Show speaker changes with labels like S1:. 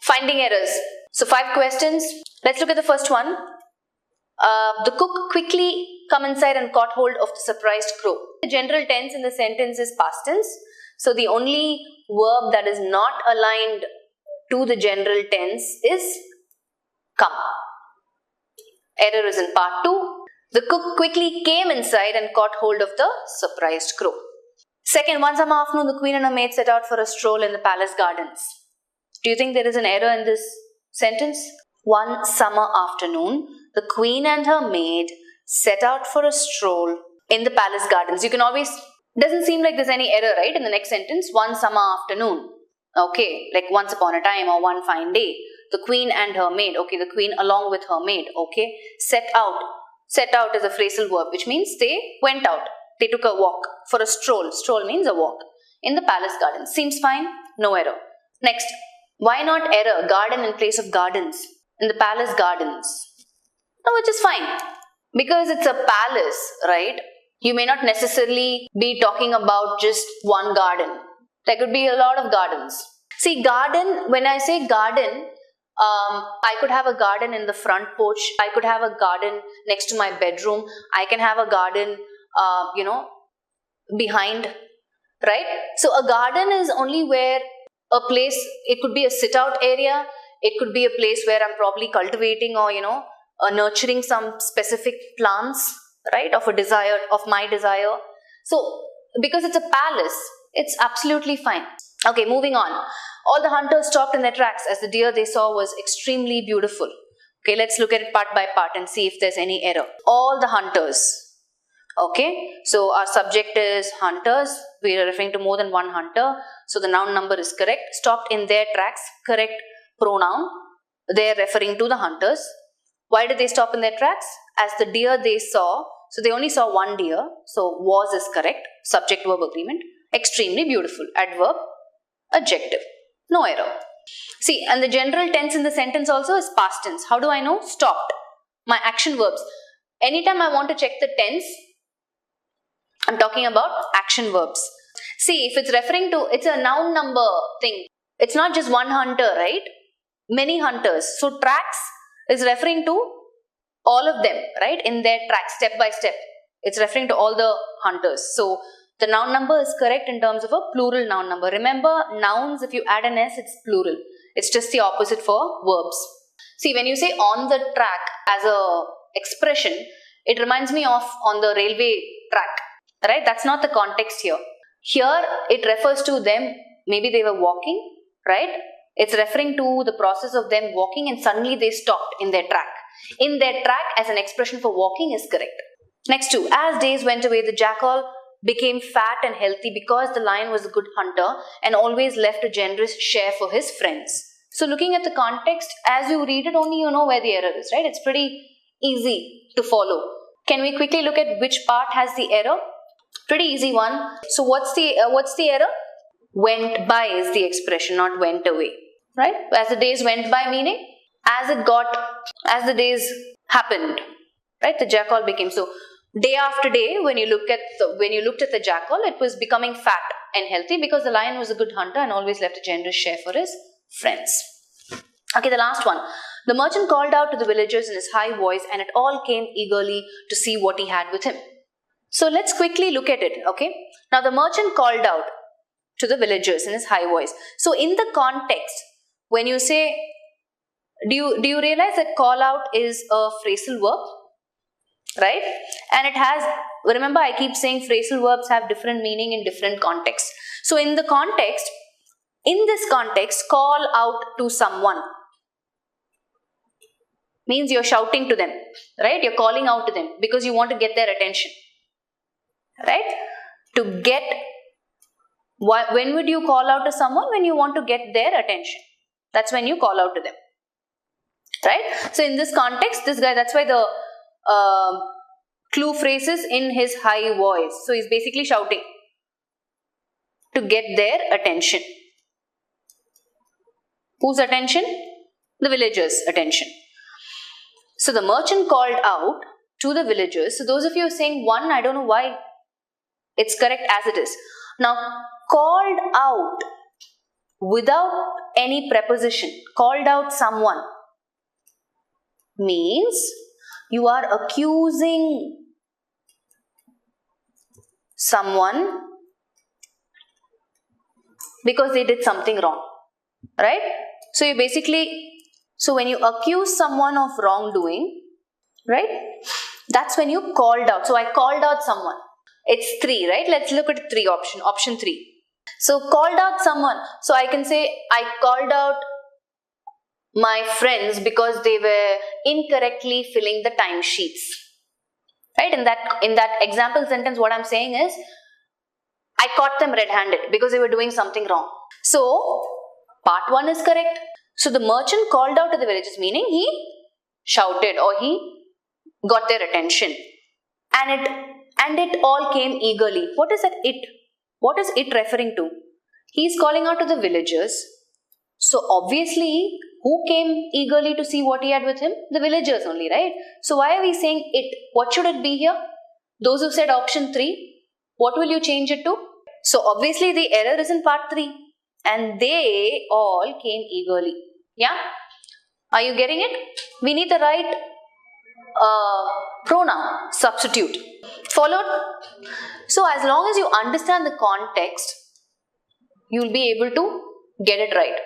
S1: Finding errors. So 5 questions. Let's look at the first one. The cook quickly come inside and caught hold of the surprised crow. The general tense in the sentence is past tense. So the only verb that is not aligned to the general tense is come. Error is in part 2. The cook quickly came inside and caught hold of the surprised crow. Second, one summer afternoon, the queen and her maid set out for a stroll in the palace gardens. Do you think there is an error in this sentence? One summer afternoon, the queen and her maid set out for a stroll in the palace gardens. You can always, doesn't seem like there's any error, right? In the next sentence, one summer afternoon. Okay, like once upon a time or one fine day. The queen and her maid. Okay, the queen along with her maid. Okay, set out. Set out is a phrasal verb, which means they went out. They took a walk for a stroll. Stroll means a walk. In the palace gardens. Seems fine. No error. Next, why not error? Garden in place of gardens. In the palace gardens. No, which is fine. Because it's a palace, right? You may not necessarily be talking about just one garden. There could be a lot of gardens. See, garden, when I say garden, I could have a garden in the front porch. I could have a garden next to my bedroom. I can have a garden, behind, right? So a garden is only where a place, it could be a sit-out area. It could be a place where I'm probably cultivating or, nurturing some specific plants, right? Of my desire. So, because it's a palace, it's absolutely fine. Okay, moving on. All the hunters stopped in their tracks as the deer they saw was extremely beautiful. Okay, let's look at it part by part and see if there's any error. All the hunters. Okay, so our subject is hunters. We are referring to more than one hunter. So the noun number is correct. Stopped in their tracks, correct pronoun. They are referring to the hunters. Why did they stop in their tracks? As the deer they saw, so they only saw one deer. So was is correct. Subject verb agreement. Extremely beautiful. Adverb. Adjective. No error. See, and the general tense in the sentence also is past tense. How do I know? Stopped. My action verbs. Anytime I want to check the tense, I'm talking about action verbs. See, if it's referring to, it's a noun number thing. It's not just one hunter, right? Many hunters. So tracks is referring to all of them, right? In their tracks, step by step. It's referring to all the hunters. So the noun number is correct in terms of a plural noun number. Remember, nouns, if you add an S, it's plural. It's just the opposite for verbs. See, when you say on the track as a expression, it reminds me of on the railway track, right? That's not the context here. Here, it refers to them, maybe they were walking, right? It's referring to the process of them walking and suddenly they stopped in their track. In their track as an expression for walking is correct. Next two, as days went away, the jackal became fat and healthy because the lion was a good hunter and always left a generous share for his friends. So looking at the context, as you read it only you know where the error is, right? It's pretty easy to follow. Can we quickly look at which part has the error? Pretty easy one. So what's the error? Went by is the expression, not went away, right? As the days went by, meaning as the days happened, right? The jackal became, so day after day, when you looked at the jackal, it was becoming fat and healthy because the lion was a good hunter and always left a generous share for his friends. Okay, the last one. The merchant called out to the villagers in his high voice and it all came eagerly to see what he had with him. So let's quickly look at it, okay? Now the merchant called out to the villagers in his high voice. So in the context, when you say, do you realize that call out is a phrasal verb? Right? And it has, remember I keep saying phrasal verbs have different meaning in different contexts. So in this context, call out to someone means you're shouting to them, right? You're calling out to them because you want to get their attention, right? When would you call out to someone? When you want to get their attention. That's when you call out to them, right? So in this context, this guy, that's why the clue phrase is in his high voice. So he's basically shouting to get their attention. Whose attention? The villagers' attention. So the merchant called out to the villagers. So those of you who are saying one, I don't know why it's correct as it is. Now, called out without any preposition, called out someone, means you are accusing someone because they did something wrong, right? So you basically, so when you accuse someone of wrongdoing, right, that's when you called out. So I called out someone. It's 3, right? Let's look at 3 option 3. So called out someone. So I can say I called out my friends because they were incorrectly filling the timesheets. Right? In that example sentence, what I'm saying is I caught them red-handed because they were doing something wrong. So part 1 is correct. So the merchant called out to the villagers, meaning he shouted or he got their attention. And it all came eagerly. What is that it? What is it referring to? He is calling out to the villagers. So obviously, who came eagerly to see what he had with him? The villagers only, right? So why are we saying it? What should it be here? Those who said option 3, what will you change it to? So obviously the error is in part 3. And they all came eagerly. Yeah? Are you getting it? We need the right pronoun, substitute. Followed? So as long as you understand the context, you will be able to get it right.